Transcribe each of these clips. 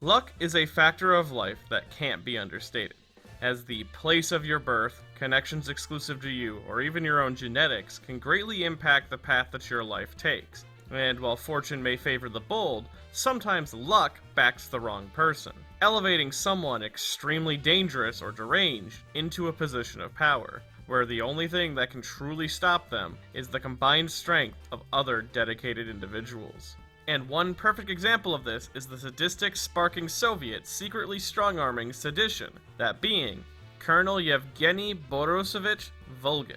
Luck is a factor of life that can't be understated, as the place of your birth, connections exclusive to you, or even your own genetics can greatly impact the path that your life takes. And while fortune may favor the bold, sometimes luck backs the wrong person, elevating someone extremely dangerous or deranged into a position of power, where the only thing that can truly stop them is the combined strength of other dedicated individuals. And one perfect example of this is the sadistic, sparking Soviet secretly strong-arming sedition, that being Colonel Yevgeny Borisovich Volgin.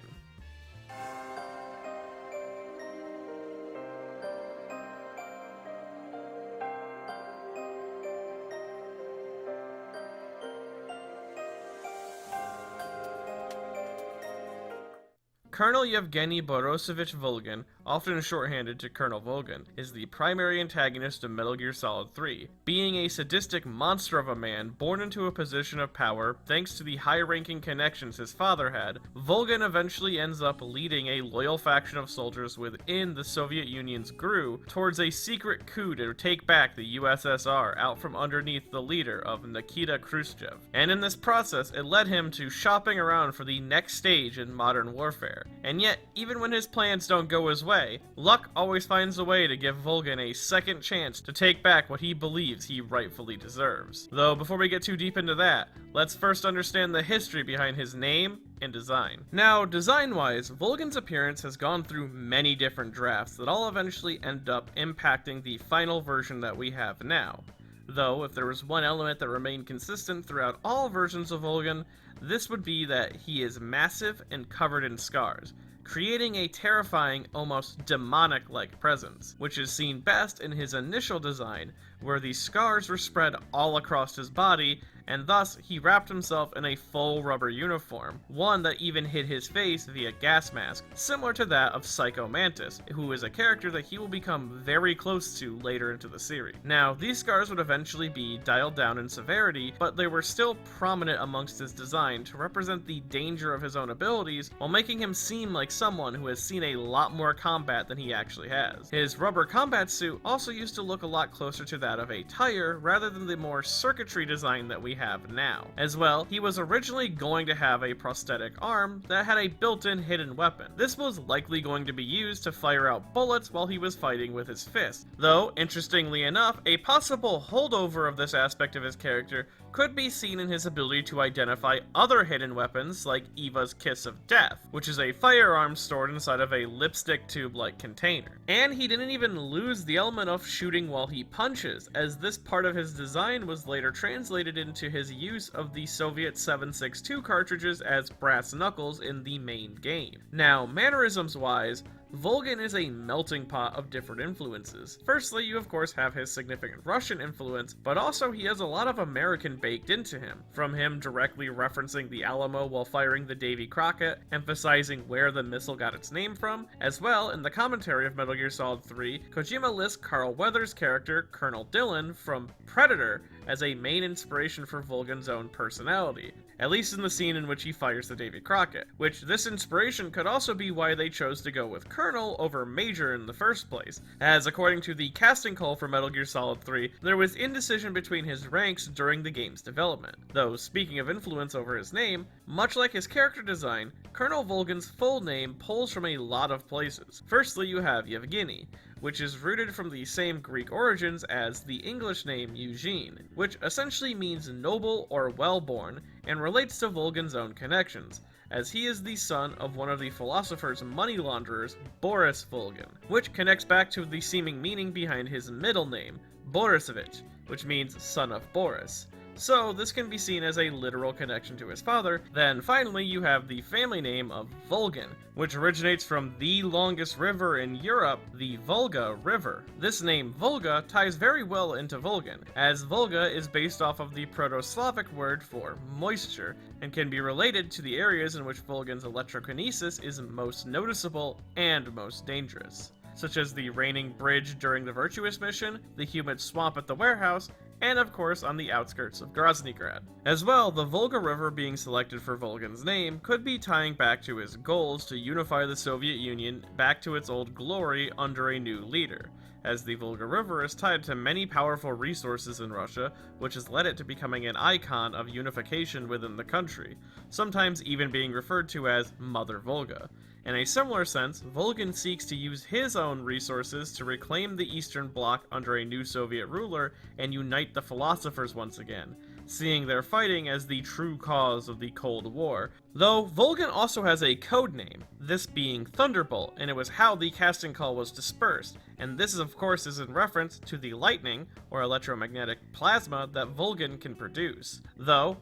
Colonel Yevgeny Borisovich Volgin, often shorthanded to Colonel Volgin, is the primary antagonist of Metal Gear Solid 3, being a sadistic monster of a man born into a position of power thanks to the high-ranking connections his father had. Volgin eventually ends up leading a loyal faction of soldiers within the Soviet Union's GRU towards a secret coup to take back the USSR out from underneath the leader of Nikita Khrushchev. And in this process, it led him to shopping around for the next stage in modern warfare. And yet, even when his plans don't go his way, luck always finds a way to give Volgin a second chance to take back what he believes he rightfully deserves. Though, before we get too deep into that, let's first understand the history behind his name and design. Now, design-wise, Volgin's appearance has gone through many different drafts that all eventually end up impacting the final version that we have now. Though, if there was one element that remained consistent throughout all versions of Volgin, this would be that he is massive and covered in scars, creating a terrifying, almost demonic-like presence, which is seen best in his initial design, where the scars were spread all across his body, and thus he wrapped himself in a full rubber uniform, one that even hid his face via gas mask, similar to that of Psycho Mantis, who is a character that he will become very close to later into the series. Now, these scars would eventually be dialed down in severity, but they were still prominent amongst his design to represent the danger of his own abilities, while making him seem like someone who has seen a lot more combat than he actually has. His rubber combat suit also used to look a lot closer to that of a tire, rather than the more circuitry design that we have now. As well, he was originally going to have a prosthetic arm that had a built-in hidden weapon. This was likely going to be used to fire out bullets while he was fighting with his fist. Though, interestingly enough, a possible holdover of this aspect of his character could be seen in his ability to identify other hidden weapons like Eva's Kiss of Death, which is a firearm stored inside of a lipstick tube-like container. And he didn't even lose the element of shooting while he punches, as this part of his design was later translated into his use of the Soviet 7.62 cartridges as brass knuckles in the main game. Now, mannerisms-wise, Volgin is a melting pot of different influences. Firstly, you of course have his significant Russian influence, but also he has a lot of American baked into him, from him directly referencing the Alamo while firing the Davy Crockett, emphasizing where the missile got its name from, as well in the commentary of Metal Gear Solid 3, Kojima lists Carl Weathers' character, Colonel Dillon, from Predator as a main inspiration for Volgin's own personality, at least in the scene in which he fires the Davy Crockett, which this inspiration could also be why they chose to go with Colonel over Major in the first place, as according to the casting call for Metal Gear Solid 3, there was indecision between his ranks during the game's development. Though, speaking of influence over his name, much like his character design, Colonel Volgin's full name pulls from a lot of places. Firstly, you have Yevgeny, which is rooted from the same Greek origins as the English name Eugene, which essentially means noble or well-born, and relates to Volgin's own connections, as he is the son of one of the philosopher's money launderers, Boris Volgin, which connects back to the seeming meaning behind his middle name, Borisovich, which means son of Boris. So this can be seen as a literal connection to his father. Then finally you have the family name of Volgin, which originates from the longest river in Europe, the Volga River. This name Volga ties very well into Volgin, as Volga is based off of the Proto-Slavic word for moisture, and can be related to the areas in which Volgin's electrokinesis is most noticeable and most dangerous, such as the raining bridge during the Virtuous mission, the humid swamp at the warehouse, and of course on the outskirts of Groznygrad. As well, the Volga River being selected for Volgin's name could be tying back to his goals to unify the Soviet Union back to its old glory under a new leader, as the Volga River is tied to many powerful resources in Russia, which has led it to becoming an icon of unification within the country, sometimes even being referred to as Mother Volga. In a similar sense, Volgin seeks to use his own resources to reclaim the Eastern Bloc under a new Soviet ruler and unite the philosophers once again, seeing their fighting as the true cause of the Cold War. Though Volgin also has a code name, this being Thunderbolt, and it was how the casting call was dispersed, and this of course is in reference to the lightning, or electromagnetic plasma, that Volgin can produce. Though,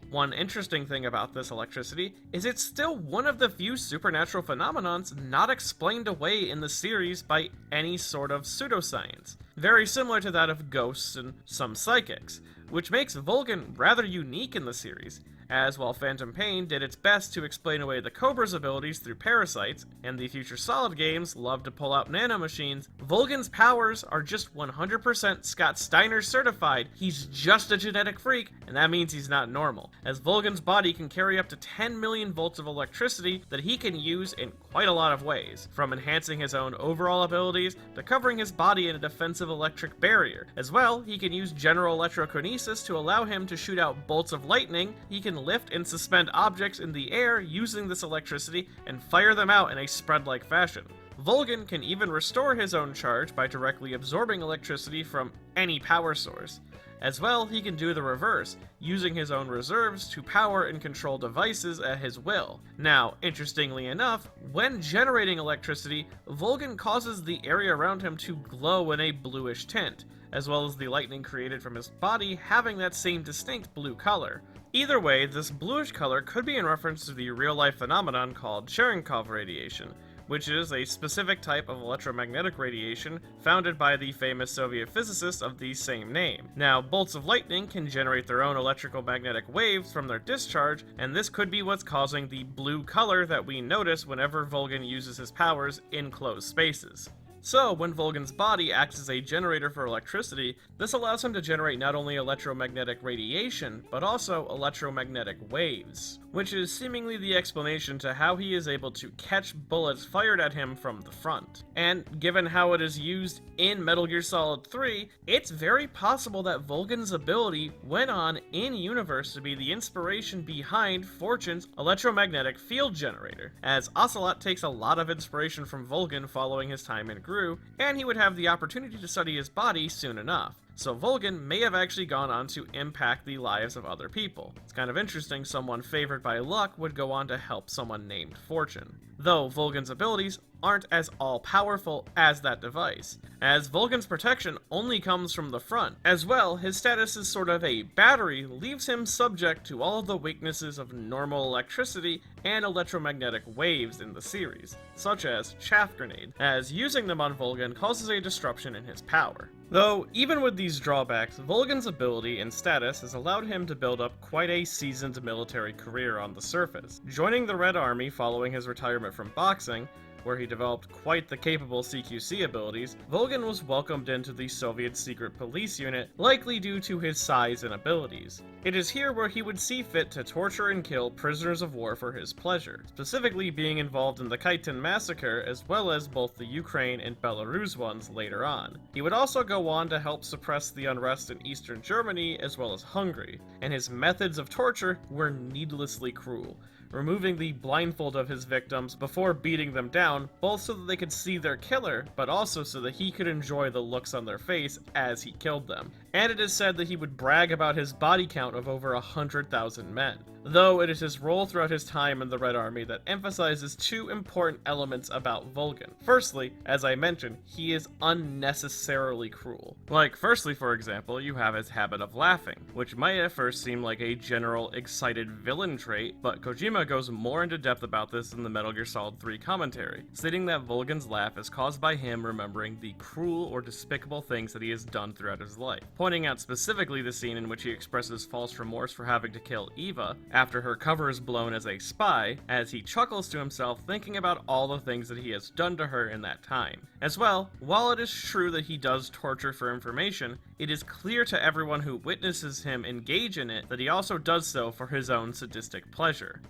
one interesting thing about this electricity is it's still one of the few supernatural phenomenons not explained away in the series by any sort of pseudoscience, very similar to that of ghosts and some psychics, which makes Volgin rather unique in the series, as while Phantom Pain did its best to explain away the Cobra's abilities through parasites, and the Future Solid games love to pull out nanomachines, Volgin's powers are just 100% Scott Steiner certified. He's just a genetic freak, and that means he's not normal, as Volgin's body can carry up to 10 million volts of electricity that he can use in quite a lot of ways, from enhancing his own overall abilities to covering his body in a defensive electric barrier. As well, he can use general electrokinesis to allow him to shoot out bolts of lightning. He can lift and suspend objects in the air using this electricity and fire them out in a spread-like fashion. Volgin can even restore his own charge by directly absorbing electricity from any power source. As well, he can do the reverse, using his own reserves to power and control devices at his will. Now, interestingly enough, when generating electricity, Volgin causes the area around him to glow in a bluish tint, as well as the lightning created from his body having that same distinct blue color. Either way, this bluish color could be in reference to the real-life phenomenon called Cherenkov radiation, which is a specific type of electromagnetic radiation founded by the famous Soviet physicist of the same name. Now, bolts of lightning can generate their own electrical magnetic waves from their discharge, and this could be what's causing the blue color that we notice whenever Volgin uses his powers in closed spaces. So, when Volgin's body acts as a generator for electricity, this allows him to generate not only electromagnetic radiation, but also electromagnetic waves, which is seemingly the explanation to how he is able to catch bullets fired at him from the front. And given how it is used in Metal Gear Solid 3, it's very possible that Volgin's ability went on in-universe to be the inspiration behind Fortune's electromagnetic field generator, as Ocelot takes a lot of inspiration from Volgin following his time in Gru, and he would have the opportunity to study his body soon enough. So Volgin may have actually gone on to impact the lives of other people. It's kind of interesting someone favored by luck would go on to help someone named Fortune. Though Volgin's abilities aren't as all-powerful as that device, as Volgin's protection only comes from the front. As well, his status as sort of a battery leaves him subject to all of the weaknesses of normal electricity and electromagnetic waves in the series, such as Chaff Grenade, as using them on Volgin causes a disruption in his power. Though, even with these drawbacks, Volgin's ability and status has allowed him to build up quite a seasoned military career on the surface. Joining the Red Army following his retirement from boxing, where he developed quite the capable CQC abilities, Volgin was welcomed into the Soviet secret police unit, likely due to his size and abilities. It is here where he would see fit to torture and kill prisoners of war for his pleasure, specifically being involved in the Kaitan massacre as well as both the Ukraine and Belarus ones later on. He would also go on to help suppress the unrest in Eastern Germany as well as Hungary, and his methods of torture were needlessly cruel, removing the blindfold of his victims before beating them down, both so that they could see their killer, but also so that he could enjoy the looks on their face as he killed them. And it is said that he would brag about his body count of over 100,000 men. Though it is his role throughout his time in the Red Army that emphasizes two important elements about Volgin. Firstly, as I mentioned, he is unnecessarily cruel. Like, firstly, for example, you have his habit of laughing, which might at first seem like a general excited villain trait, but Kojima goes more into depth about this in the Metal Gear Solid 3 commentary, stating that Volgin's laugh is caused by him remembering the cruel or despicable things that he has done throughout his life, pointing out specifically the scene in which he expresses false remorse for having to kill Eva, after her cover is blown as a spy, as he chuckles to himself thinking about all the things that he has done to her in that time. As well, while it is true that he does torture for information, it is clear to everyone who witnesses him engage in it that he also does so for his own sadistic pleasure.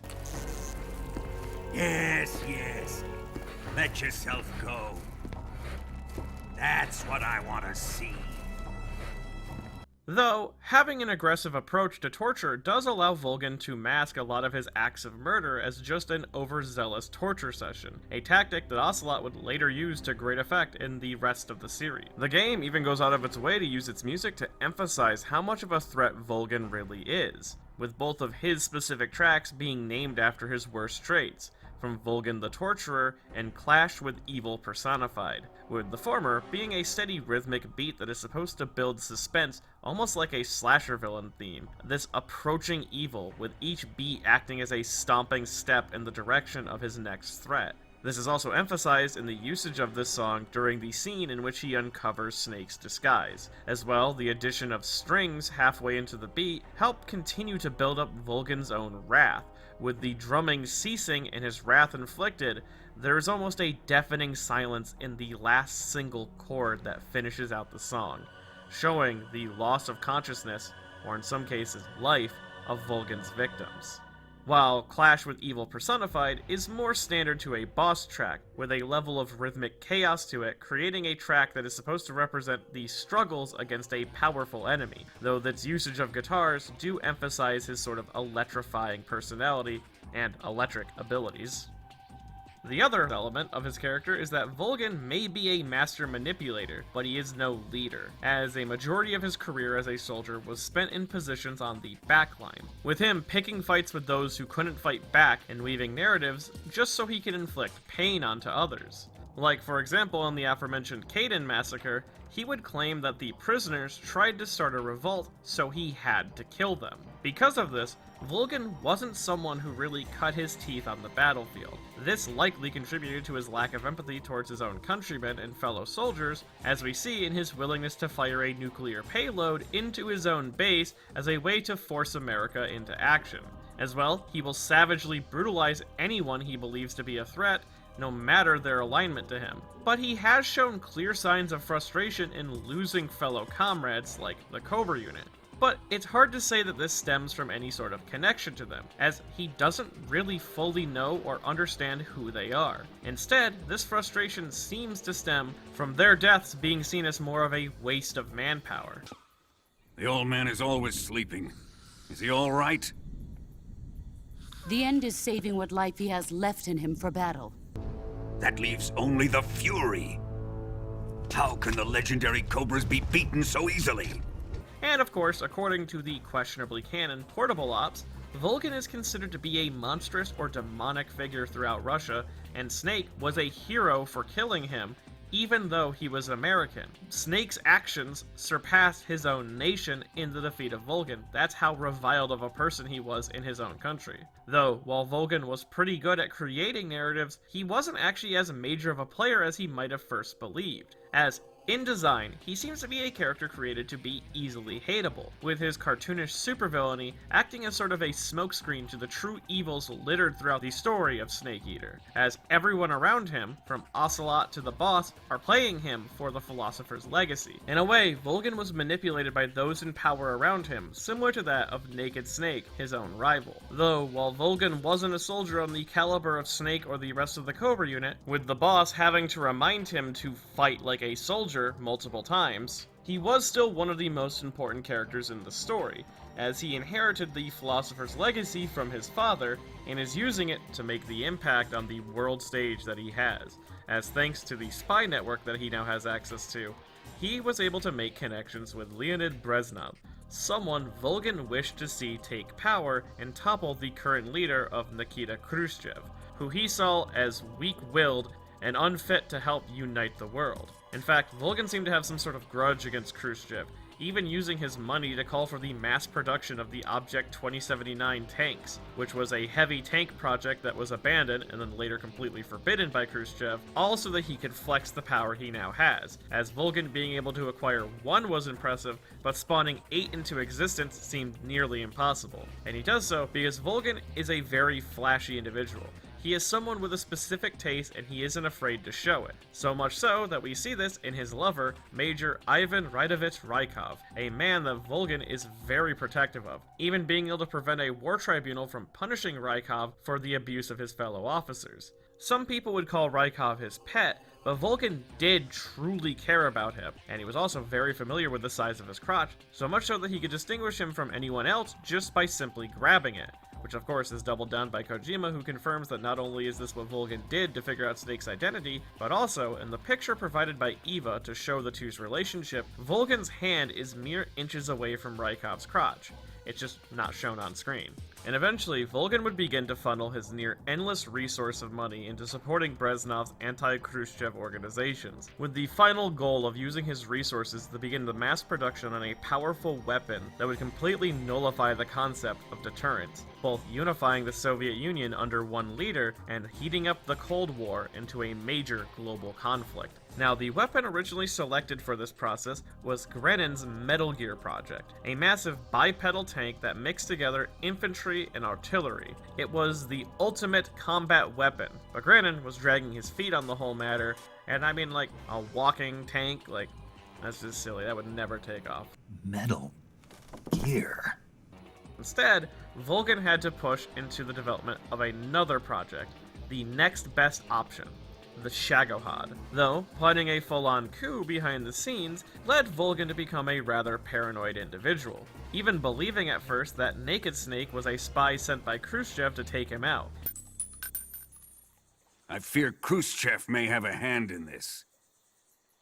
Yes, let yourself go. That's what I want to see. Though, having an aggressive approach to torture does allow Volgin to mask a lot of his acts of murder as just an overzealous torture session, a tactic that Ocelot would later use to great effect in the rest of the series. The game even goes out of its way to use its music to emphasize how much of a threat Volgin really is, with both of his specific tracks being named after his worst traits, from Volgin the Torturer and Clash with Evil Personified, with the former being a steady rhythmic beat that is supposed to build suspense almost like a slasher villain theme, this approaching evil with each beat acting as a stomping step in the direction of his next threat. This is also emphasized in the usage of this song during the scene in which he uncovers Snake's disguise. As well, the addition of strings halfway into the beat help continue to build up Volgin's own wrath. With the drumming ceasing and his wrath inflicted, there is almost a deafening silence in the last single chord that finishes out the song, showing the loss of consciousness, or in some cases life, of Volgin's victims. While Clash with Evil Personified is more standard to a boss track, with a level of rhythmic chaos to it, creating a track that is supposed to represent the struggles against a powerful enemy, though its usage of guitars do emphasize his sort of electrifying personality and electric abilities. The other element of his character is that Volgin may be a master manipulator, but he is no leader, as a majority of his career as a soldier was spent in positions on the backline, with him picking fights with those who couldn't fight back and weaving narratives just so he can inflict pain onto others. Like, for example, in the aforementioned Caden massacre, he would claim that the prisoners tried to start a revolt, so he had to kill them. Because of this, Volgin wasn't someone who really cut his teeth on the battlefield. This likely contributed to his lack of empathy towards his own countrymen and fellow soldiers, as we see in his willingness to fire a nuclear payload into his own base as a way to force America into action. As well, he will savagely brutalize anyone he believes to be a threat, no matter their alignment to him. But he has shown clear signs of frustration in losing fellow comrades like the Cobra unit. But it's hard to say that this stems from any sort of connection to them, as he doesn't really fully know or understand who they are. Instead, this frustration seems to stem from their deaths being seen as more of a waste of manpower. The old man is always sleeping. Is he all right? The end is saving what life he has left in him for battle. That leaves only the Fury. How can the legendary Cobras be beaten so easily? And of course, according to the questionably canon Portable Ops, Volgin is considered to be a monstrous or demonic figure throughout Russia, and Snake was a hero for killing him, even though he was American. Snake's actions surpassed his own nation in the defeat of Volgin. That's how reviled of a person he was in his own country. Though, while Volgin was pretty good at creating narratives, he wasn't actually as major of a player as he might have first believed, as in design, he seems to be a character created to be easily hateable, with his cartoonish supervillainy acting as sort of a smokescreen to the true evils littered throughout the story of Snake Eater, as everyone around him, from Ocelot to the boss, are playing him for the Philosopher's legacy. In a way, Volgin was manipulated by those in power around him, similar to that of Naked Snake, his own rival. Though, while Volgin wasn't a soldier on the caliber of Snake or the rest of the Cobra unit, with the boss having to remind him to fight like a soldier multiple times, he was still one of the most important characters in the story, as he inherited the Philosopher's legacy from his father and is using it to make the impact on the world stage that he has, as thanks to the spy network that he now has access to, he was able to make connections with Leonid Brezhnev, someone Volgin wished to see take power and topple the current leader of Nikita Khrushchev, who he saw as weak-willed and unfit to help unite the world. In fact, Volgin seemed to have some sort of grudge against Khrushchev, even using his money to call for the mass production of the Object 2079 tanks, which was a heavy tank project that was abandoned and then later completely forbidden by Khrushchev, all so that he could flex the power he now has, as Volgin being able to acquire one was impressive, but spawning 8 into existence seemed nearly impossible. And he does so because Volgin is a very flashy individual. He is someone with a specific taste and he isn't afraid to show it. So much so that we see this in his lover, Major Ivan Raidovich Rykov, a man that Volgin is very protective of, even being able to prevent a war tribunal from punishing Rykov for the abuse of his fellow officers. Some people would call Rykov his pet, but Volgin did truly care about him, and he was also very familiar with the size of his crotch, so much so that he could distinguish him from anyone else just by simply grabbing it. Which of course is doubled down by Kojima, who confirms that not only is this what Volgin did to figure out Snake's identity, but also, in the picture provided by Eva to show the two's relationship, Volgin's hand is mere inches away from Rykov's crotch. It's just not shown on screen. And eventually, Volgin would begin to funnel his near-endless resource of money into supporting Brezhnov's anti-Khrushchev organizations, with the final goal of using his resources to begin the mass production on a powerful weapon that would completely nullify the concept of deterrence, both unifying the Soviet Union under one leader and heating up the Cold War into a major global conflict. Now, the weapon originally selected for this process was Grenin's Metal Gear project, a massive bipedal tank that mixed together infantry and artillery. It was the ultimate combat weapon, but Grenin was dragging his feet on the whole matter, and I mean, like, a walking tank, like, that's just silly, that would never take off. Metal Gear. Instead, Volgin had to push into the development of another project, the next best option, the Shagohod, though planning a full-on coup behind the scenes led Volgin to become a rather paranoid individual, even believing at first that Naked Snake was a spy sent by Khrushchev to take him out. I fear Khrushchev may have a hand in this.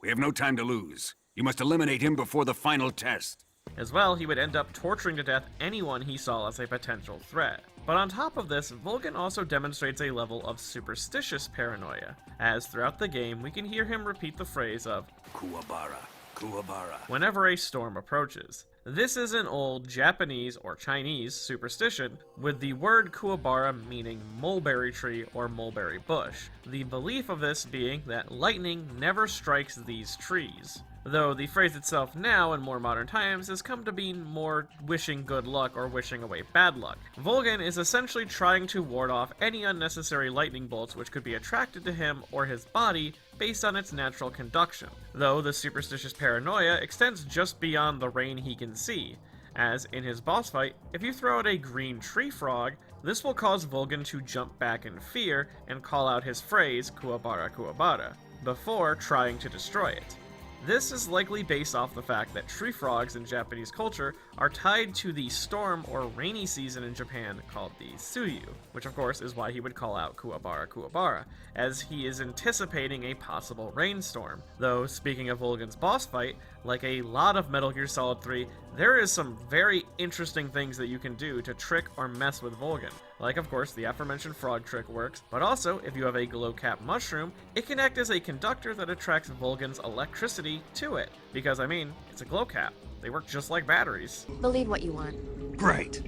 We have no time to lose. You must eliminate him before the final test. As well, he would end up torturing to death anyone he saw as a potential threat. But on top of this, Volgin also demonstrates a level of superstitious paranoia, as throughout the game we can hear him repeat the phrase of Kuwabara, Kuwabara, whenever a storm approaches. This is an old Japanese or Chinese superstition, with the word Kuwabara meaning mulberry tree or mulberry bush. The belief of this being that lightning never strikes these trees. Though the phrase itself now, in more modern times, has come to mean more wishing good luck or wishing away bad luck. Volgin is essentially trying to ward off any unnecessary lightning bolts which could be attracted to him or his body based on its natural conduction, though the superstitious paranoia extends just beyond the rain he can see, as in his boss fight, if you throw out a green tree frog, this will cause Volgin to jump back in fear and call out his phrase, Kuwabara Kuwabara, before trying to destroy it. This is likely based off the fact that tree frogs in Japanese culture are tied to the storm or rainy season in Japan called the Suyu, which of course is why he would call out Kuwabara Kuwabara, as he is anticipating a possible rainstorm. Though, speaking of Volgin's boss fight, like a lot of Metal Gear Solid 3, there is some very interesting things that you can do to trick or mess with Volgin. Like, of course, the aforementioned frog trick works, but also, if you have a glow cap mushroom, it can act as a conductor that attracts Volgin's electricity to it. Because, I mean, it's a glow cap. They work just like batteries. Believe what you want. Great.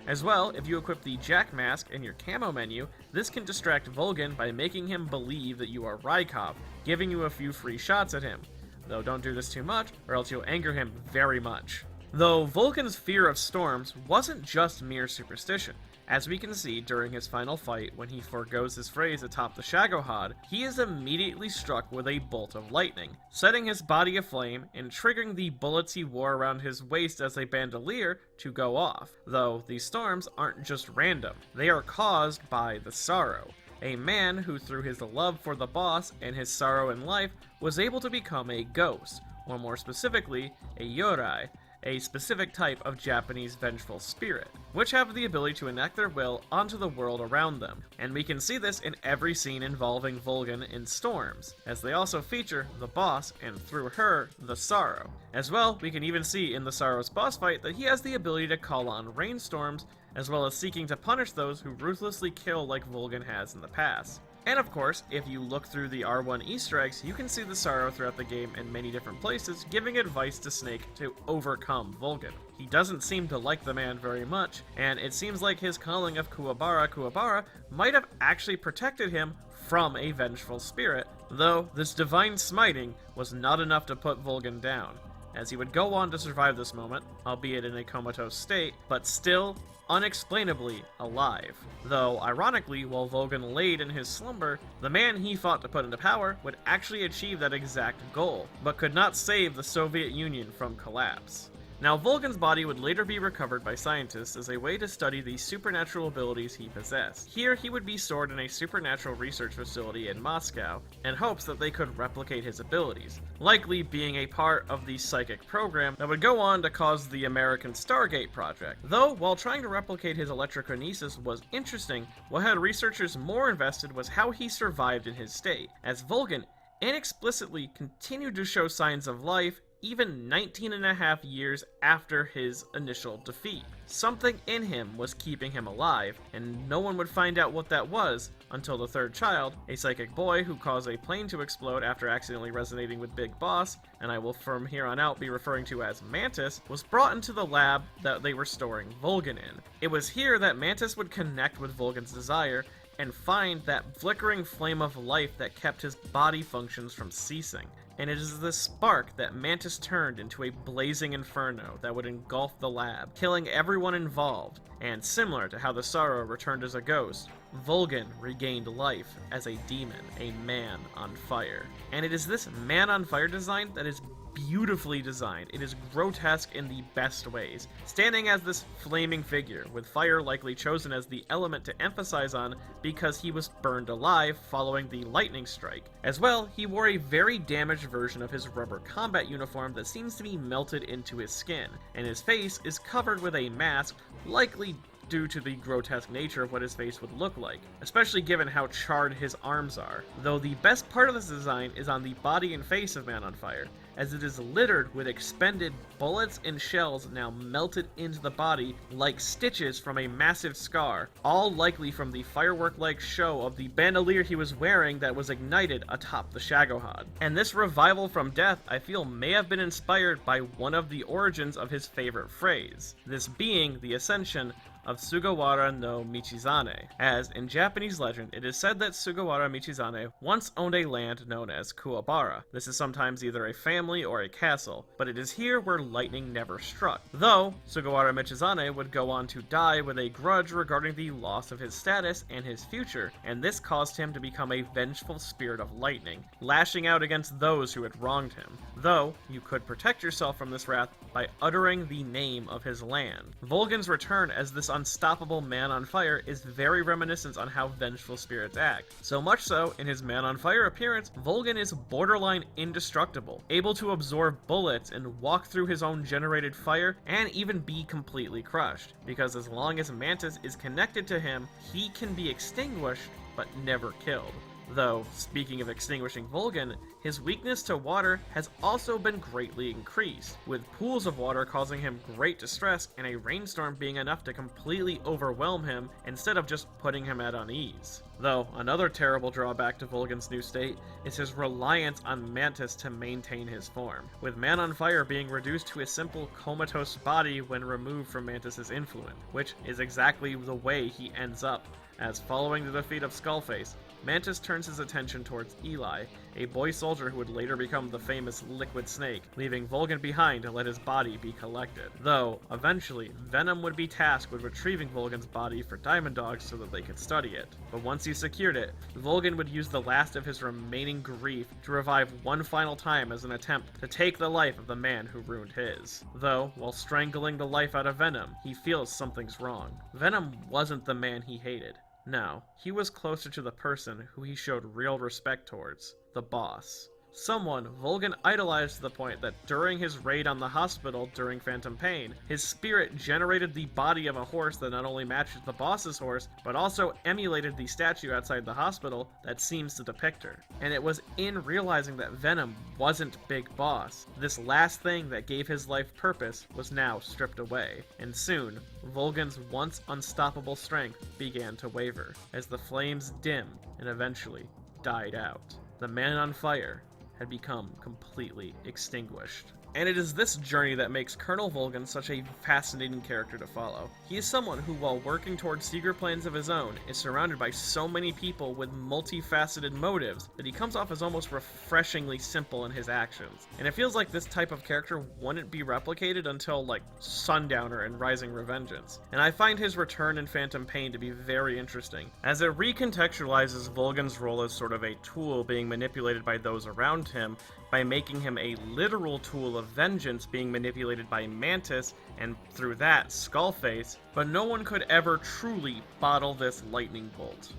As well, if you equip the Jack Mask in your camo menu, this can distract Volgin by making him believe that you are Rykov, giving you a few free shots at him. Though don't do this too much, or else you'll anger him very much. Though Volgin's fear of storms wasn't just mere superstition. As we can see during his final fight when he forgoes his phrase atop the Shagohod, he is immediately struck with a bolt of lightning, setting his body aflame and triggering the bullets he wore around his waist as a bandolier to go off. Though these storms aren't just random, they are caused by the Sorrow, a man who through his love for the boss and his sorrow in life was able to become a ghost, or more specifically, a yorai, a specific type of Japanese vengeful spirit, which have the ability to enact their will onto the world around them. And we can see this in every scene involving Volgin in Storms, as they also feature the boss and through her, the Sorrow. As well, we can even see in the Sorrow's boss fight that he has the ability to call on rainstorms, as well as seeking to punish those who ruthlessly kill like Volgin has in the past. And of course, if you look through the R1 Easter eggs, you can see the Sorrow throughout the game in many different places, giving advice to Snake to overcome Volgin. He doesn't seem to like the man very much, and it seems like his calling of Kuwabara Kuwabara might have actually protected him from a vengeful spirit, though this divine smiting was not enough to put Volgin down, as he would go on to survive this moment, albeit in a comatose state, but still unexplainably alive. Though, ironically, while Volgin laid in his slumber, the man he fought to put into power would actually achieve that exact goal, but could not save the Soviet Union from collapse. Now, Volgin's body would later be recovered by scientists as a way to study the supernatural abilities he possessed. Here, he would be stored in a supernatural research facility in Moscow, in hopes that they could replicate his abilities, likely being a part of the psychic program that would go on to cause the American Stargate project. Though, while trying to replicate his electrokinesis was interesting, what had researchers more invested was how he survived in his state, as Volgin inexplicitly continued to show signs of life even 19 and a half years after his initial defeat. Something in him was keeping him alive, and no one would find out what that was until the third child, a psychic boy who caused a plane to explode after accidentally resonating with Big Boss, and I will from here on out be referring to as Mantis, was brought into the lab that they were storing Volgin in. It was here that Mantis would connect with Volgin's desire and find that flickering flame of life that kept his body functions from ceasing. And it is this spark that Mantis turned into a blazing inferno that would engulf the lab, killing everyone involved. And similar to how the Sorrow returned as a ghost, Volgin regained life as a demon, a man on fire. And it is this man on fire design that is beautifully designed. It is grotesque in the best ways, standing as this flaming figure, with fire likely chosen as the element to emphasize on because he was burned alive following the lightning strike. As well, he wore a very damaged version of his rubber combat uniform that seems to be melted into his skin, and his face is covered with a mask, likely due to the grotesque nature of what his face would look like, especially given how charred his arms are. Though the best part of this design is on the body and face of Man on Fire, as it is littered with expended bullets and shells now melted into the body like stitches from a massive scar, all likely from the firework-like show of the bandolier he was wearing that was ignited atop the Shagohod. And this revival from death, I feel, may have been inspired by one of the origins of his favorite phrase, this being the ascension of Sugawara no Michizane, as in Japanese legend it is said that Sugawara Michizane once owned a land known as Kuwabara. This is sometimes either a family or a castle, but it is here where lightning never struck. Though, Sugawara Michizane would go on to die with a grudge regarding the loss of his status and his future, and this caused him to become a vengeful spirit of lightning, lashing out against those who had wronged him. Though, you could protect yourself from this wrath by uttering the name of his land. Volgin's return as this unstoppable man on fire is very reminiscent on how vengeful spirits act. So much so, in his man on fire appearance, Volgin is borderline indestructible, able to absorb bullets and walk through his own generated fire and even be completely crushed, because as long as Mantis is connected to him, he can be extinguished but never killed. Though, speaking of extinguishing Volgin, his weakness to water has also been greatly increased, with pools of water causing him great distress and a rainstorm being enough to completely overwhelm him instead of just putting him at unease. Though, another terrible drawback to Volgin's new state is his reliance on Mantis to maintain his form, with Man on Fire being reduced to a simple comatose body when removed from Mantis' influence, which is exactly the way he ends up, as following the defeat of Skullface, Mantis turns his attention towards Eli, a boy soldier who would later become the famous Liquid Snake, leaving Volgin behind to let his body be collected. Though, eventually, Venom would be tasked with retrieving Volgin's body for Diamond Dogs so that they could study it. But once he secured it, Volgin would use the last of his remaining grief to revive one final time as an attempt to take the life of the man who ruined his. Though, while strangling the life out of Venom, he feels something's wrong. Venom wasn't the man he hated. No, he was closer to the person who he showed real respect towards, the boss. Someone Volgin idolized to the point that during his raid on the hospital during Phantom Pain, his spirit generated the body of a horse that not only matched the boss's horse, but also emulated the statue outside the hospital that seems to depict her. And it was in realizing that Venom wasn't Big Boss, this last thing that gave his life purpose was now stripped away. And soon, Volgin's once unstoppable strength began to waver, as the flames dimmed and eventually died out. The Man on Fire had become completely extinguished. And it is this journey that makes Colonel Volgin such a fascinating character to follow. He is someone who, while working towards secret plans of his own, is surrounded by so many people with multifaceted motives that he comes off as almost refreshingly simple in his actions. And it feels like this type of character wouldn't be replicated until, like, Sundowner and Rising Revengeance. And I find his return in Phantom Pain to be very interesting, as it recontextualizes Volgin's role as sort of a tool being manipulated by those around around him by making him a literal tool of vengeance being manipulated by Mantis and through that, Skullface, but no one could ever truly bottle this lightning bolt.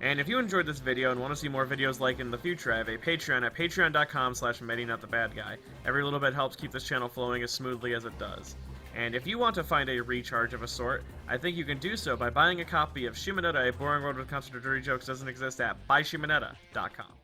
And if you enjoyed this video and want to see more videos like it in the future, I have a Patreon at patreon.com/MetinutTheBadGuy. Every little bit helps keep this channel flowing as smoothly as it does. And if you want to find a recharge of a sort, I think you can do so by buying a copy of Shimoneta, A Boring World with Contradictory Jokes Doesn't Exist at buyshimoneta.com.